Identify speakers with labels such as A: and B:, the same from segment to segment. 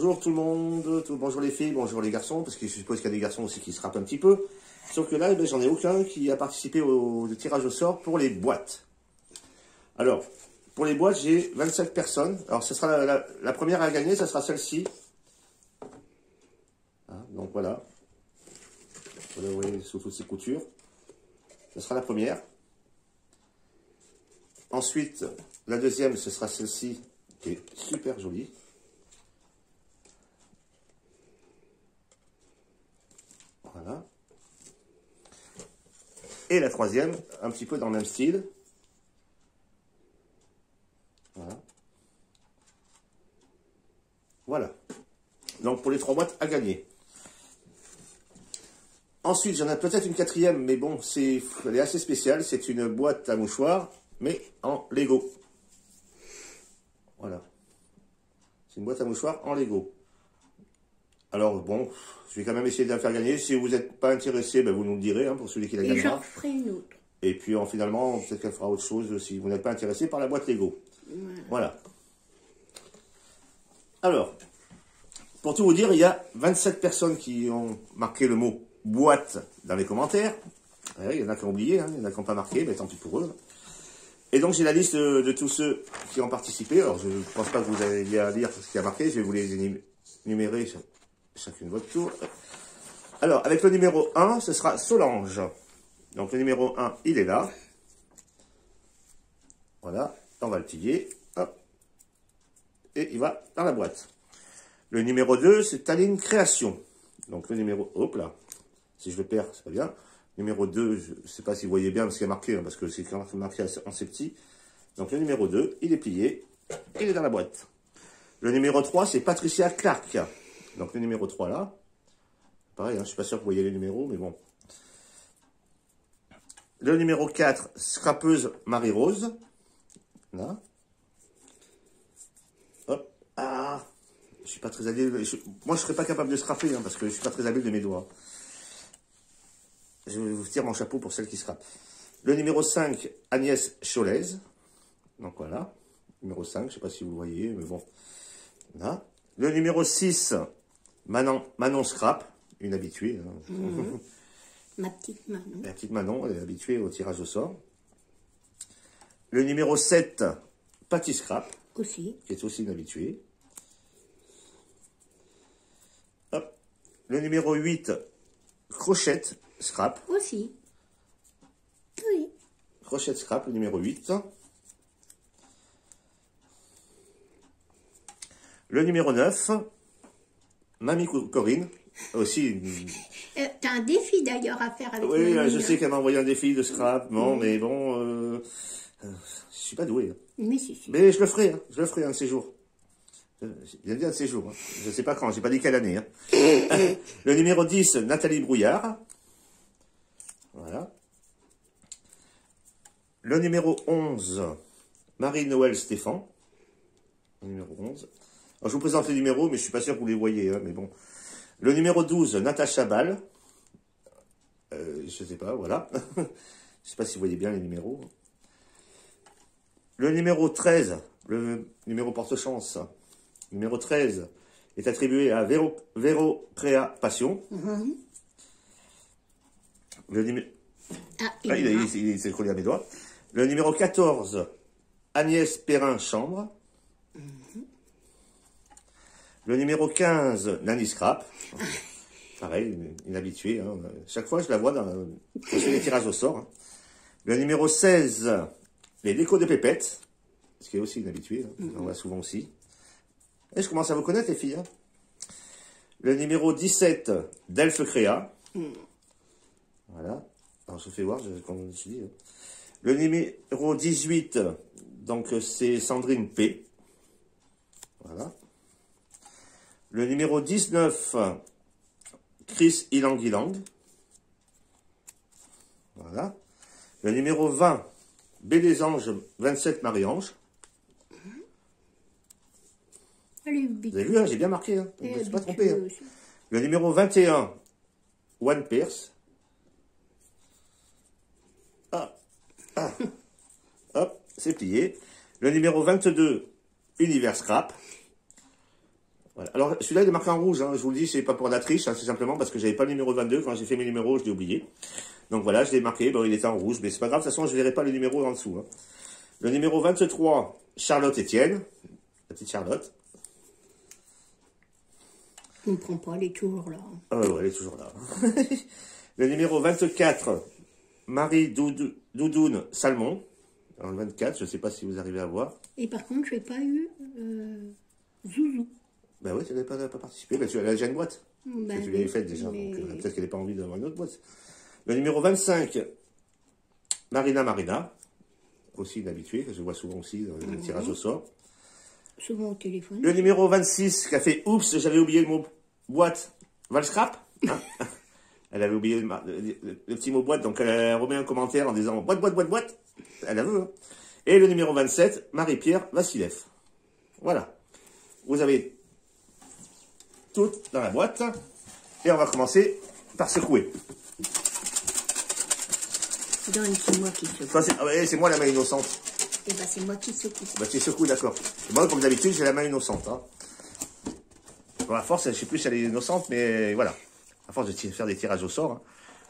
A: Bonjour tout le monde, bonjour les filles, bonjour les garçons, parce que je suppose qu'il y a des garçons aussi qui se rappent un petit peu. Sauf que là, ben, j'en ai aucun qui a participé au tirage au sort pour les boîtes. Alors, pour les boîtes, j'ai 27 personnes. Alors, ce sera la première à gagner, ça sera celle-ci. Hein, donc voilà. Vous la voyez sous toutes ses coutures. Ce sera la première. Ensuite, la deuxième, ce sera celle-ci, qui est super jolie. Voilà. Et la troisième, un petit peu dans le même style. Voilà. Voilà. Donc pour les 3 boîtes à gagner. Ensuite, j'en ai peut-être une quatrième, mais bon, elle est assez spéciale. C'est une boîte à mouchoirs, mais en Lego. Voilà. C'est une boîte à mouchoirs en Lego. Alors bon, je vais quand même essayer de la faire gagner. Si vous n'êtes pas intéressé, ben vous nous le direz, hein, pour celui qui la gagnera.
B: Et j'en ferai une autre.
A: Et puis finalement, peut-être qu'elle fera autre chose si vous n'êtes pas intéressé par la boîte Lego. Voilà. Alors, pour tout vous dire, il y a 27 personnes qui ont marqué le mot boîte dans les commentaires. Ouais, il y en a qui ont oublié, hein, il y en a qui n'ont pas marqué, mais tant pis pour eux. Et donc j'ai la liste de tous ceux qui ont participé. Alors je ne pense pas que vous ayez à lire ce qui a marqué, je vais vous les énumérer chacune votre tour. Alors, avec le numéro 1, ce sera Solange. Donc le numéro 1, il est là. Voilà, on va le plier. Hop. Et il va dans la boîte. Le numéro 2, c'est Taline Création. Donc le numéro... Hop là. Si je le perds, c'est pas bien. Numéro 2, je ne sais pas si vous voyez bien parce qu'il y a marqué, hein, parce que c'est marqué en assez petit. Donc le numéro 2, il est plié. Il est dans la boîte. Le numéro 3, c'est Patricia Clark. Donc le numéro 3 là. Pareil, hein, je ne suis pas sûr que vous voyez les numéros, mais bon. Le numéro 4, Scrapeuse Marie-Rose. Là. Hop. Ah, je suis pas très habile. Moi, je serais pas capable de scraper, hein, parce que je suis pas très habile de mes doigts. Je vous tire mon chapeau pour celle qui scrape. Le numéro 5, Agnès Cholez. Donc voilà. Numéro 5, je ne sais pas si vous le voyez, mais bon. Là. Le numéro 6, Manon Scrap, une habituée. Hein.
B: Ma petite Manon.
A: La petite Manon, elle est habituée au tirage au sort. Le numéro 7, Patty Scrap.
B: Aussi.
A: Qui est aussi une habituée. Hop. Le numéro 8, Crochette Scrap.
B: Aussi. Oui.
A: Crochette Scrap, le numéro 8. Le numéro 9, Mamie Corinne. Aussi.
B: T'as un défi d'ailleurs à faire avec
A: Oui,
B: Mamie,
A: je sais qu'elle m'a envoyé un défi de scrap. Non, mais bon, je suis pas doué. Hein.
B: Mais si, si.
A: Mais je le ferai, hein. Je le ferai un de ces jours. Bien dit un de ces jours. Hein. Je ne sais pas quand, j'ai pas dit quelle année. Hein. Le numéro 10, Nathalie Brouillard. Voilà. Le numéro 11, Marie-Noël Stéphane. Le numéro 11. Alors, je vous présente les numéros, mais je ne suis pas sûr que vous les voyez. Hein, mais bon. Le numéro 12, Natacha Ball. Je ne sais pas, voilà. Je ne sais pas si vous voyez bien les numéros. Le numéro 13, le numéro porte-chance. Numéro 13 est attribué à Véro Créa Passion. Le numéro... Ah, il s'est collé à mes doigts. Le numéro 14, Agnès Perrin Chambre. Le numéro 15, Nanny Scrap. Pareil, une habituée. Hein. Chaque fois, je la vois quand je fais les tirages au sort. Hein. Le numéro 16, les décos de Pépette. Ce qui est aussi une habituée. Hein. On voit souvent aussi. Et je commence à vous connaître, les filles. Hein. Le numéro 17, Delphes Créa. Voilà. Alors, je fais voir, comme je dis. Hein. Le numéro 18, donc c'est Sandrine P. Voilà. Le numéro 19, Chris Ilang. Voilà. Le numéro 20, B des Anges 27 Marie-Ange. Vous avez vu, hein, j'ai bien marqué. Hein. Je ne me suis pas trompé. Hein. Le numéro 21, One Pierce. Hop, c'est plié. Le numéro 22, Univers Scrap. Voilà. Alors, celui-là, il est marqué en rouge, hein. Je vous le dis, c'est pas pour la triche, hein, c'est simplement parce que j'avais pas le numéro 22. Quand j'ai fait mes numéros, je l'ai oublié. Donc voilà, je l'ai marqué, bon, il était en rouge, mais c'est pas grave, de toute façon, je verrai pas le numéro en dessous, hein. Le numéro 23, Charlotte Étienne. La petite Charlotte.
B: On ne prend pas, elle est toujours là.
A: Ah ouais, elle est toujours là. Le numéro 24, Marie Doudoune Salmon. Alors le 24, je ne sais pas si vous arrivez à voir.
B: Et par contre, je n'ai pas eu Zouzou.
A: Ben oui, tu n'avais pas participé. Ben, tu as déjà une boîte.
B: Ben,
A: tu l'avais faite déjà.
B: mais...
A: Donc peut-être qu'elle n'a pas envie d'avoir une autre boîte. Le numéro 25, Marina. Aussi une habituée, que je vois souvent aussi dans les tirages au sort.
B: Souvent au téléphone.
A: Le numéro 26, qui a fait oups, j'avais oublié le mot boîte. Valscrap. Hein. Elle avait oublié le petit mot boîte, donc elle remet un commentaire en disant boîte. Elle a vu. Hein. Et le numéro 27, Marie-Pierre Vassilev. Voilà. Vous avez tout dans la boîte. Et on va commencer par secouer.
B: C'est moi qui secoue.
A: C'est moi la main innocente.
B: Et ben c'est moi qui secoue.
A: Bah tu secoues, d'accord. Moi, comme d'habitude, j'ai la main innocente. Hein. Bon, à force, je sais plus si elle est innocente, mais voilà. À force de faire des tirages au sort.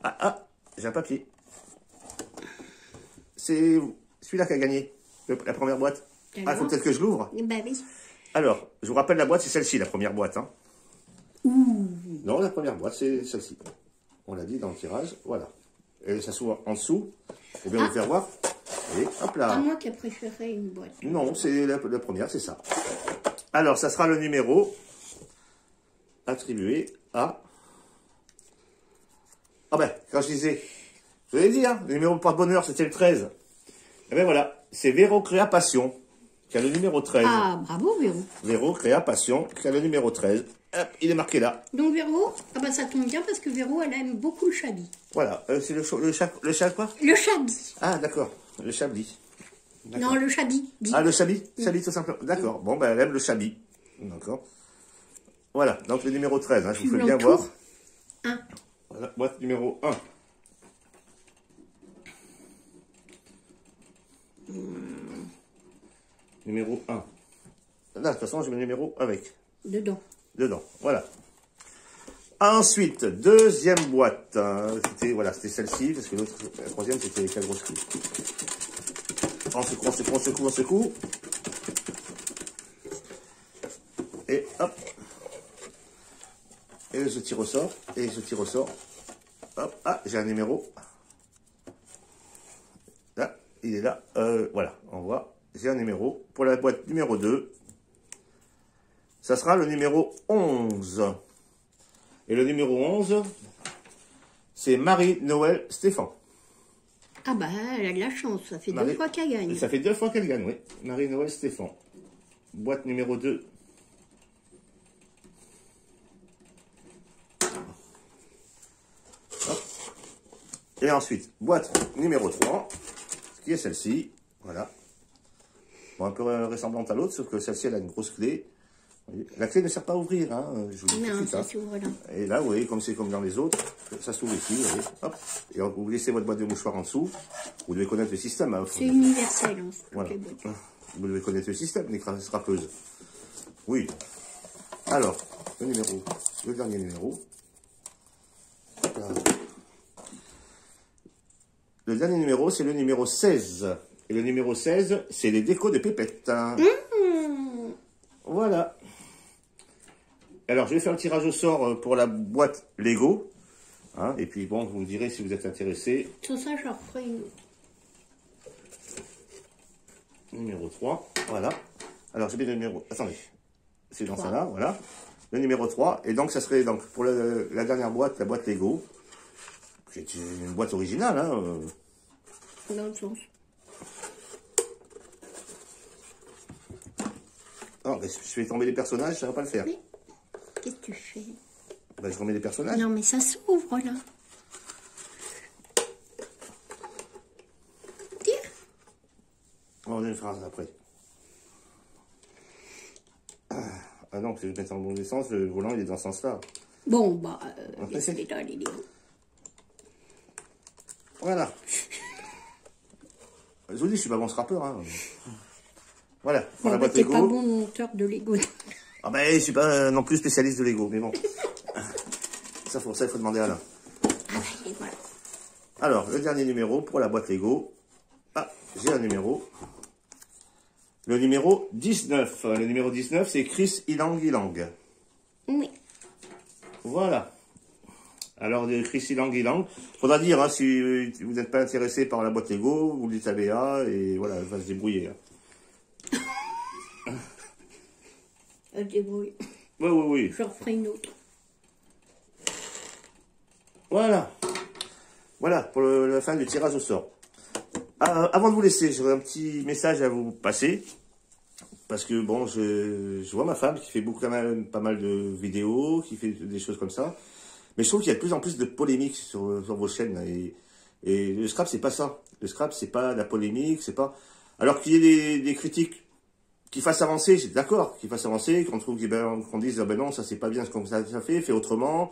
A: Hein. J'ai un papier. C'est celui-là qui a gagné la première boîte. Il faut peut-être que je l'ouvre.
B: Ben oui.
A: Alors, je vous rappelle la boîte, c'est celle-ci, la première boîte. Hein.
B: Ouh.
A: Non, la première boîte, c'est celle-ci. On l'a dit dans le tirage, voilà. Et ça s'ouvre en dessous. Je vais bien vous faire voir. Et hop là.
B: À moi qui a préféré une boîte.
A: Non, c'est la première, c'est ça. Alors, ça sera le numéro attribué à... Ah ben, quand je disais... Je vous l'ai dit, hein, le numéro de porte-bonheur, c'était le 13. Et ben voilà, c'est Véro Créa Passion, qui a le numéro 13.
B: Ah, bravo Véro.
A: Véro Créa Passion, qui a le numéro 13. Hop, il est marqué là.
B: Donc Véro, ah bah ça tombe bien parce que Véro, elle aime beaucoup le chablis.
A: Voilà, c'est le chat quoi?
B: Le chablis.
A: Ah, d'accord, le chablis.
B: Non, le chablis.
A: Ah, le chablis? Chablis tout simplement. D'accord, bon, ben elle aime le chablis. D'accord. Voilà, donc le numéro 13, hein, je vous fais bien voir.
B: 1.
A: Voilà, boîte numéro 1. Numéro 1. Là, de toute façon, je mets le numéro avec.
B: Dedans.
A: Voilà. Ensuite, deuxième boîte. C'était celle-ci, parce que l'autre, la troisième, c'était avec la grosse clé. On secoue. Et hop. Et je tire au sort. Hop. Ah, j'ai un numéro. Là, il est là. Voilà, on voit. J'ai un numéro. Pour la boîte numéro 2, ça sera le numéro 11. Et le numéro 11, c'est Marie-Noël Stéphane.
B: Ah bah, elle a de la chance. Ça fait 2 fois qu'elle gagne.
A: Ça fait 2 fois qu'elle gagne, oui. Marie-Noël Stéphane. Boîte numéro 2. Hop. Et ensuite, boîte numéro 3, qui est celle-ci. Voilà. Bon, un peu ressemblante à l'autre, sauf que celle-ci, elle a une grosse clé. La clé ne sert pas à ouvrir, hein. Je vous dis
B: Non,
A: ça
B: s'ouvre là.
A: Et là, vous voyez, comme c'est comme dans les autres, ça s'ouvre ici, vous voyez, hop. Et vous laissez votre boîte de mouchoirs en dessous. Vous devez connaître le système. Hein.
B: C'est universel, hein,
A: voilà.
B: les boîtes.
A: Vous devez connaître le système, les scrapeuses. Oui. Alors, le dernier numéro. Là. Le dernier numéro, c'est le numéro 16. Et le numéro 16, c'est les décos de Pépette. Voilà. Alors, je vais faire le tirage au sort pour la boîte Lego. Hein, et puis, bon, vous me direz si vous êtes intéressé.
B: Sur ça, je leur ferai une autre.
A: Numéro 3, voilà. Alors, j'ai mis le numéro... Attendez. C'est dans ça là, voilà. Le numéro 3. Et donc, ça serait donc pour la dernière boîte, la boîte Lego. C'est une boîte originale, hein.
B: Dans le sens.
A: Non, mais je fais tomber les personnages, ça va pas le faire.
B: Mais, qu'est-ce que tu fais?
A: Ben, je remets les personnages.
B: Non, mais ça s'ouvre, là. Tire.
A: On a une phrase après. Ah non, si je mets en bon sens, le volant, il est dans ce sens-là.
B: Bon, bah, laissez-les là, les Lego.
A: Voilà. Je vous dis, je suis pas bon scrappeur, hein. Voilà, pour la boîte
B: t'es
A: Lego.
B: pas bon monteur de Lego.
A: Ah ben, je suis pas non plus spécialiste de Lego, mais bon. Ça, il faut demander à Alain.
B: Ah, et voilà.
A: Alors, le dernier numéro pour la boîte Lego. Ah, j'ai un numéro. Le numéro 19. Le numéro 19, c'est Chris Ilang Ilang.
B: Oui.
A: Voilà. Alors, de Chris Ilang Ilang. Faudra dire, hein, si vous n'êtes pas intéressé par la boîte Lego, vous le dites à Béa, et voilà, elle va se débrouiller. Hein.
B: Elle débrouille.
A: Oui, oui, oui.
B: J'en ferai une autre.
A: Voilà. Voilà, pour la fin du tirage au sort. Avant de vous laisser, j'aurais un petit message à vous passer. Parce que, bon, je vois ma femme qui fait quand même pas mal de vidéos, qui fait des choses comme ça. Mais je trouve qu'il y a de plus en plus de polémiques sur vos chaînes. Et le scrap, c'est pas ça. Le scrap, c'est pas la polémique, c'est pas... Alors qu'il y ait des critiques qui fassent avancer, j'ai d'accord, qui fassent avancer, qu'on dise, ah ben non, ça c'est pas bien ce qu'on ça fait autrement.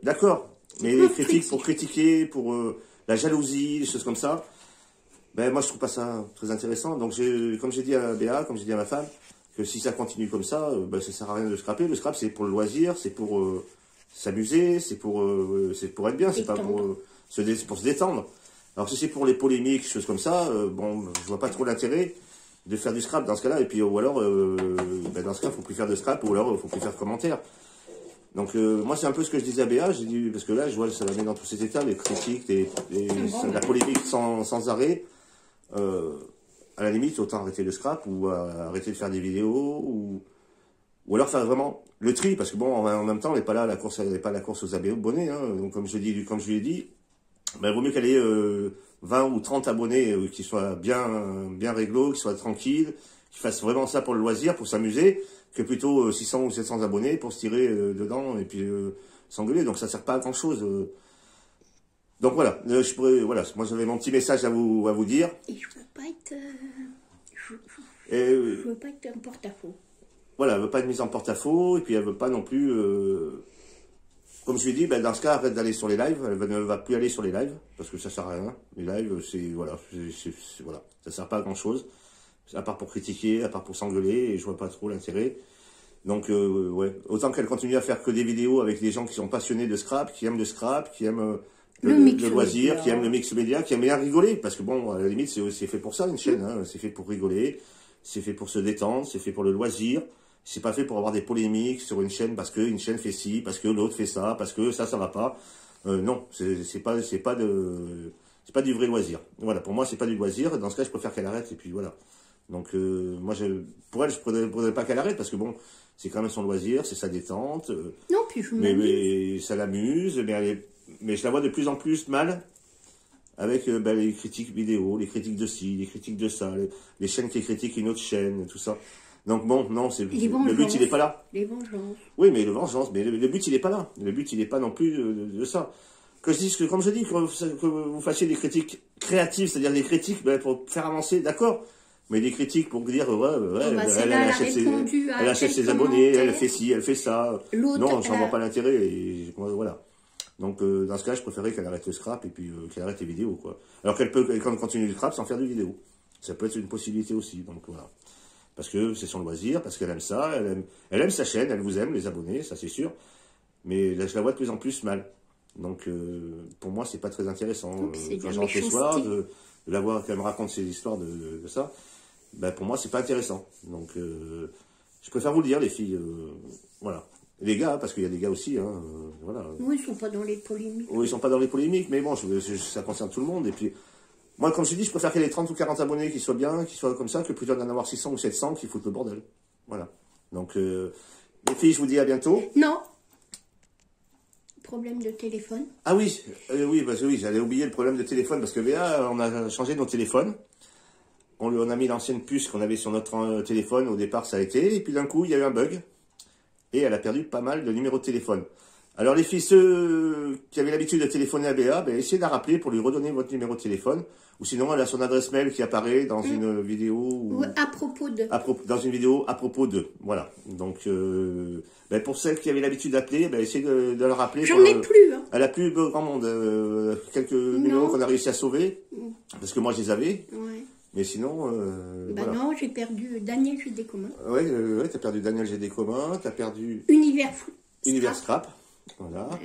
A: D'accord. Mais les critiques pour critiquer, pour la jalousie, des choses comme ça, ben moi je trouve pas ça très intéressant. Donc comme j'ai dit à Béa, comme j'ai dit à ma femme, que si ça continue comme ça, ben ça sert à rien de scraper. Le scrap c'est pour le loisir, c'est pour s'amuser, c'est pour être bien, c'est pas pour se détendre. Alors si c'est pour les polémiques, choses comme ça, bon, je vois pas trop l'intérêt de faire du scrap dans ce cas-là. Et puis ou alors, ben dans ce cas, il faut plus faire de scrap, ou alors il faut plus faire de commentaires. Donc moi c'est un peu ce que je disais à Béa, j'ai dit, parce que là je vois ça la met dans tous ces états, les critiques, la polémique sans arrêt. À la limite autant arrêter le scrap ou arrêter de faire des vidéos ou alors faire vraiment le tri, parce que bon en même temps on n'est pas là à la course, elle n'est pas à la course aux abonnés, hein. Donc comme je lui ai dit, ben, il vaut mieux qu'elle ait 20 ou 30 abonnés qui soient bien réglo, qui soient tranquilles, qui fassent vraiment ça pour le loisir, pour s'amuser, que plutôt 600 ou 700 abonnés pour se tirer dedans et puis s'engueuler. Donc ça sert pas à grand chose. Donc voilà, voilà, moi j'avais mon petit message à vous dire.
B: Et je veux pas être, je veux pas être en porte-à-faux.
A: Voilà, elle veut pas être mise en porte-à-faux et puis elle veut pas non plus, comme je lui ai dit, ben dans ce cas arrête d'aller sur les lives. Elle ne va plus aller sur les lives parce que ça sert à rien. Les lives, voilà, ça sert pas à grand chose. À part pour critiquer, à part pour s'engueuler, et je vois pas trop l'intérêt. Donc, ouais, autant qu'elle continue à faire que des vidéos avec des gens qui sont passionnés de scrap, qui aiment le scrap, qui aiment le loisir, qui aiment le mix média, qui aiment bien rigoler, parce que bon, à la limite, c'est fait pour ça, une chaîne, hein, c'est fait pour rigoler, c'est fait pour se détendre, c'est fait pour le loisir, c'est pas fait pour avoir des polémiques sur une chaîne, parce qu'une chaîne fait ci, parce que l'autre fait ça, parce que ça va pas. Non, c'est pas du vrai loisir. Voilà, pour moi, c'est pas du loisir, dans ce cas, je préfère qu'elle arrête, et puis voilà. Donc, moi, pour elle, je ne voudrais pas qu'elle arrête, parce que bon, c'est quand même son loisir, c'est sa détente.
B: Non, puis je
A: mais ça l'amuse, mais je la vois de plus en plus mal avec ben, les critiques vidéo, les critiques de ci, les critiques de ça, les chaînes qui critiquent une autre chaîne, tout ça. Donc bon, non, le but, il n'est pas là.
B: Les vengeances.
A: Oui, mais le but, il n'est pas là. Le but, il n'est pas non plus de ça. Comme je dis, que vous fassiez des critiques créatives, c'est-à-dire des critiques ben, pour faire avancer, d'accord. Mais des critiques pour dire, elle achète ses abonnés, elle fait ci, elle fait ça. Non, j'en vois pas l'intérêt. Et voilà. Donc, dans ce cas, je préférais qu'elle arrête le scrap et puis qu'elle arrête les vidéos, quoi. Alors qu'elle peut continuer le scrap sans faire de vidéos. Ça peut être une possibilité aussi. Donc, voilà. Parce que c'est son loisir, parce qu'elle aime ça, elle aime sa chaîne, elle vous aime, les abonnés, ça c'est sûr. Mais là, je la vois de plus en plus mal. Donc, pour moi, c'est pas très intéressant. Quand je rentre le soir, de la voir qu'elle me raconte ses histoires de ça. Ben pour moi, c'est pas intéressant. Donc, je préfère vous le dire, les filles. Voilà. Et les gars, parce qu'il y a des gars aussi. Hein, voilà.
B: Oui, ils sont pas dans les polémiques.
A: Oui, ils sont pas dans les polémiques, mais bon, ça concerne tout le monde. Et puis, moi, comme je dis, je préfère qu'il y ait 30 ou 40 abonnés qui soient bien, qui soient comme ça, que plutôt d'en avoir 600 ou 700 qui foutent le bordel. Voilà. Donc, les filles, je vous dis à bientôt.
B: Non. Problème de téléphone.
A: Ah oui, oui, j'allais oublier le problème de téléphone, parce que Béa, on a changé nos téléphones. On a mis l'ancienne puce qu'on avait sur notre téléphone, au départ ça a été, et puis d'un coup il y a eu un bug, et elle a perdu pas mal de numéros de téléphone. Alors les filles, ceux qui avaient l'habitude de téléphoner à Béa, ben, essayez de la rappeler pour lui redonner votre numéro de téléphone, ou sinon elle a son adresse mail qui apparaît dans une vidéo.
B: Ou à propos de.
A: Dans une vidéo à propos de, voilà. Donc ben, pour celles qui avaient l'habitude d'appeler, ben, essayez de la rappeler.
B: J'en ai plus. Hein.
A: Elle a plus grand monde, quelques numéros qu'on a réussi à sauver, parce que moi je les avais.
B: Ouais.
A: Mais sinon,
B: Bah
A: voilà.
B: non, j'ai perdu Daniel GD commun.
A: Ouais, t'as perdu Daniel GD commun, t'as perdu
B: Univers
A: Scrap. Voilà.
B: Voilà.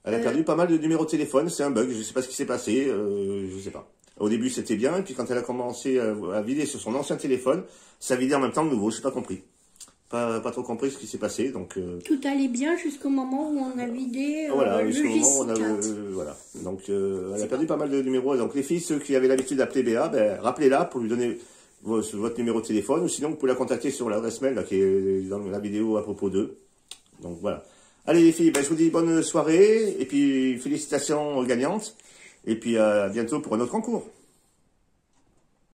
A: Elle a perdu pas mal de numéros de téléphone, c'est un bug, je sais pas ce qui s'est passé, je sais pas. Au début c'était bien, et puis quand elle a commencé à vider sur son ancien téléphone, ça vidait en même temps le nouveau, j'ai pas compris. Pas trop compris ce qui s'est passé, donc...
B: Tout allait bien jusqu'au moment où on a vidé
A: voilà,
B: le
A: jusqu'au moment où on a...
B: J4.
A: voilà. Donc elle a perdu pas mal de numéros. Donc les filles, ceux qui avaient l'habitude d'appeler Béa, ben, rappelez-la pour lui donner votre numéro de téléphone, ou sinon vous pouvez la contacter sur l'adresse mail là, qui est dans la vidéo à propos d'eux. Donc voilà. Allez les filles, ben, je vous dis bonne soirée, et puis félicitations aux gagnantes, et puis à bientôt pour un autre concours.